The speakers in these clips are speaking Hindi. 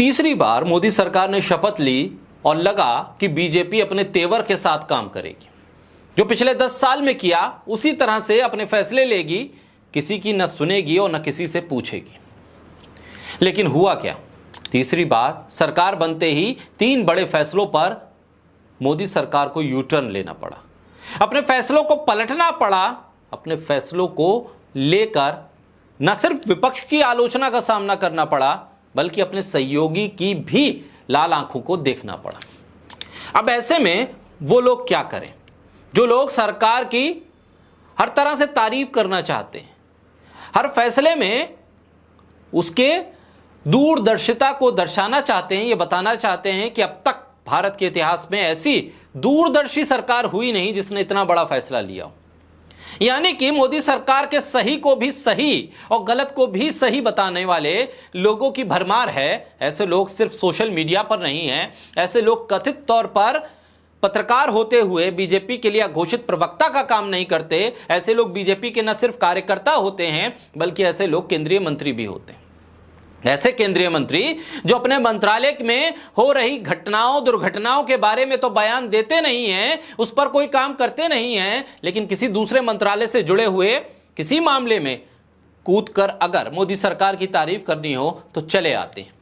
तीसरी बार मोदी सरकार ने शपथ ली और लगा कि बीजेपी अपने तेवर के साथ काम करेगी। जो पिछले 10 साल में किया उसी तरह से अपने फैसले लेगी, किसी की न सुनेगी और न किसी से पूछेगी। लेकिन हुआ क्या? तीसरी बार सरकार बनते ही 3 बड़े फैसलों पर मोदी सरकार को यू टर्न लेना पड़ा। अपने फैसलों को पलटना पड़ा। अपने फैसलों को लेकर न सिर्फ विपक्ष की आलोचना का सामना करना पड़ा, बल्कि अपने सहयोगी की भी लाल आंखों को देखना पड़ा। अब ऐसे में वो लोग क्या करें जो लोग सरकार की हर तरह से तारीफ करना चाहते हैं, हर फैसले में उसके दूरदर्शिता को दर्शाना चाहते हैं, ये बताना चाहते हैं कि अब तक भारत के इतिहास में ऐसी दूरदर्शी सरकार हुई नहीं जिसने इतना बड़ा फैसला लिया हो। यानी कि मोदी सरकार के सही को भी सही और गलत को भी सही बताने वाले लोगों की भरमार है। ऐसे लोग सिर्फ सोशल मीडिया पर नहीं हैं, ऐसे लोग कथित तौर पर पत्रकार होते हुए बीजेपी के लिए घोषित प्रवक्ता का काम नहीं करते। ऐसे लोग बीजेपी के न सिर्फ कार्यकर्ता होते हैं, बल्कि ऐसे लोग केंद्रीय मंत्री भी होते हैं। ऐसे केंद्रीय मंत्री जो अपने मंत्रालय में हो रही घटनाओं दुर्घटनाओं के बारे में तो बयान देते नहीं हैं, उस पर कोई काम करते नहीं हैं, लेकिन किसी दूसरे मंत्रालय से जुड़े हुए किसी मामले में कूदकर अगर मोदी सरकार की तारीफ करनी हो तो चले आते हैं।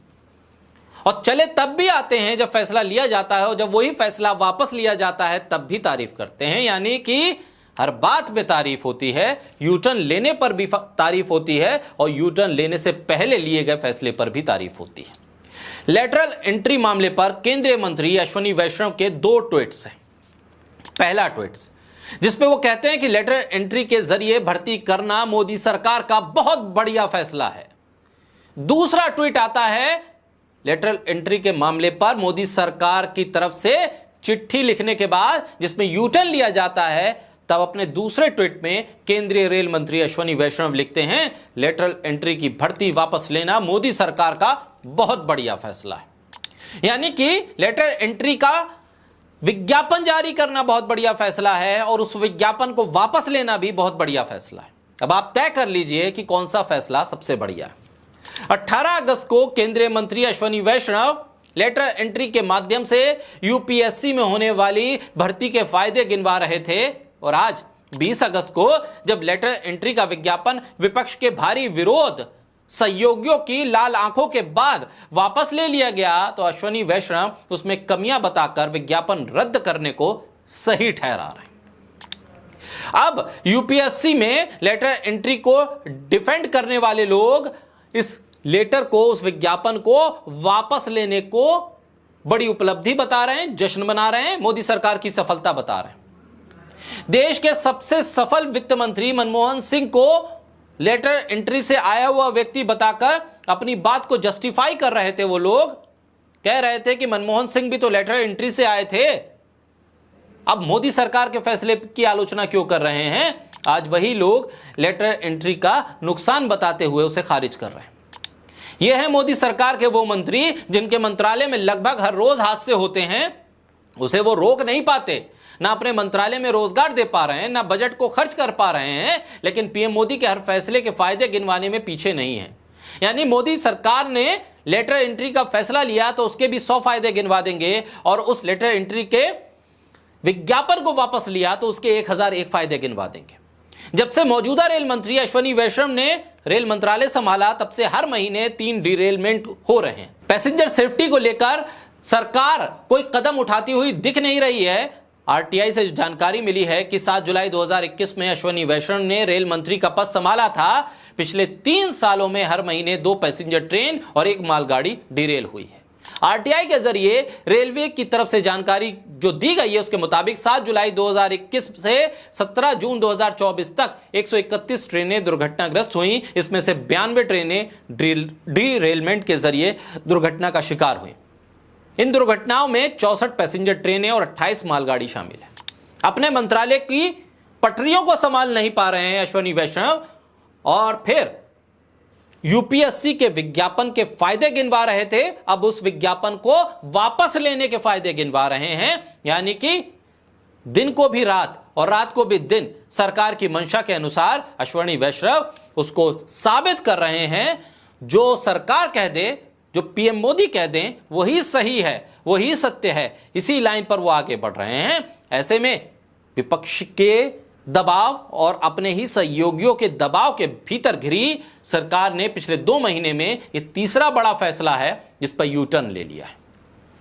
और चले तब भी आते हैं जब फैसला लिया जाता है, और जब वही फैसला वापस लिया जाता है तब भी तारीफ करते हैं। यानी कि हर बात में तारीफ होती है, यू टर्न लेने पर भी तारीफ होती है, और यू टर्न लेने से पहले लिए गए फैसले पर भी तारीफ होती है। लेटरल एंट्री मामले पर केंद्रीय मंत्री अश्विनी वैष्णव के 2 ट्वीट्स हैं। पहला ट्वीट्स जिसमें वो कहते हैं कि लेटरल एंट्री के जरिए भर्ती करना मोदी सरकार का बहुत बढ़िया फैसला है। दूसरा ट्वीट आता है लेटरल एंट्री के मामले पर मोदी सरकार की तरफ से चिट्ठी लिखने के बाद जिसमें यू टर्न लिया जाता है, तब अपने दूसरे ट्वीट में केंद्रीय रेल मंत्री अश्विनी वैष्णव लिखते हैं लेटरल एंट्री की भर्ती वापस लेना मोदी सरकार का बहुत बढ़िया फैसला है। यानी कि लेटरल एंट्री का विज्ञापन जारी करना बहुत बढ़िया फैसला है और उस विज्ञापन को वापस लेना भी बहुत बढ़िया फैसला है। अब आप तय कर लीजिए कि कौन सा फैसला सबसे बढ़िया है। 18 अगस्त को केंद्रीय मंत्री अश्विनी वैष्णव लेटर एंट्री के माध्यम से यूपीएससी में होने वाली भर्ती के फायदे गिनवा रहे थे, और आज 20 अगस्त को जब लेटर एंट्री का विज्ञापन विपक्ष के भारी विरोध, सहयोगियों की लाल आंखों के बाद वापस ले लिया गया, तो अश्विनी वैष्णव उसमें कमियां बताकर विज्ञापन रद्द करने को सही ठहरा रहे। अब यूपीएससी में लेटर एंट्री को डिफेंड करने वाले लोग इस लेटर को, उस विज्ञापन को वापस लेने को बड़ी उपलब्धि बता रहे हैं, जश्न मना रहे हैं, मोदी सरकार की सफलता बता रहे हैं। देश के सबसे सफल वित्त मंत्री मनमोहन सिंह को लेटर एंट्री से आया हुआ व्यक्ति बताकर अपनी बात को जस्टिफाई कर रहे थे। वो लोग कह रहे थे कि मनमोहन सिंह भी तो लेटर एंट्री से आए थे, अब मोदी सरकार के फैसले की आलोचना क्यों कर रहे हैं? आज वही लोग लेटर एंट्री का नुकसान बताते हुए उसे खारिज कर रहे हैं। यह है मोदी सरकार के वो मंत्री जिनके मंत्रालय में लगभग हर रोज हादसे होते हैं, उसे वो रोक नहीं पाते, ना अपने मंत्रालय में रोजगार दे पा रहे हैं, ना बजट को खर्च कर पा रहे हैं, लेकिन पीएम मोदी के हर फैसले के फायदे गिनवाने में पीछे नहीं है। यानी मोदी सरकार ने लेटर एंट्री का फैसला लिया तो उसके भी 100 फायदे गिनवा देंगे, और उस लेटर एंट्री के विज्ञापन को वापस लिया तो उसके 1001 फायदे गिनवा देंगे। जब से मौजूदा रेल मंत्री अश्विनी वैष्णव ने रेल मंत्रालय संभाला, तब से हर महीने 3 डिरेलमेंट हो रहे हैं। पैसेंजर सेफ्टी को लेकर सरकार कोई कदम उठाती हुई दिख नहीं रही है। आरटीआई से जानकारी मिली है कि 7 जुलाई 2021 में अश्विनी वैष्णव ने रेल मंत्री का पद संभाला था। पिछले 3 सालों में हर महीने 2 पैसेंजर ट्रेन और 1 मालगाड़ी डिरेल हुई है। आरटीआई के जरिए रेलवे की तरफ से जानकारी जो डी गई है उसके मुताबिक 7 जुलाई 2021 से 17 जून 2024 तक 131 ट्रेनें दुर्घटनाग्रस्त हुई। इसमें से 92 ट्रेनें डिरेलमेंट के जरिए दुर्घटना का शिकार हुई। इन दुर्घटनाओं में 64 पैसेंजर ट्रेनें और 28 मालगाड़ी शामिल है। अपने मंत्रालय की पटरियों को संभाल नहीं पा रहे हैं अश्विनी वैष्णव, और फिर यूपीएससी के विज्ञापन के फायदे गिनवा रहे थे, अब उस विज्ञापन को वापस लेने के फायदे गिनवा रहे हैं। यानी कि दिन को भी रात और रात को भी दिन सरकार की मंशा के अनुसार अश्विनी वैष्णव उसको साबित कर रहे हैं। जो सरकार कह दे जो पीएम मोदी कह दें वही सही है, वही सत्य है, इसी लाइन पर वो आगे बढ़ रहे हैं। ऐसे में विपक्ष के दबाव और अपने ही सहयोगियों के दबाव के भीतर घिरी सरकार ने पिछले 2 महीने में ये तीसरा बड़ा फैसला है जिस पर यू टर्न ले लिया है।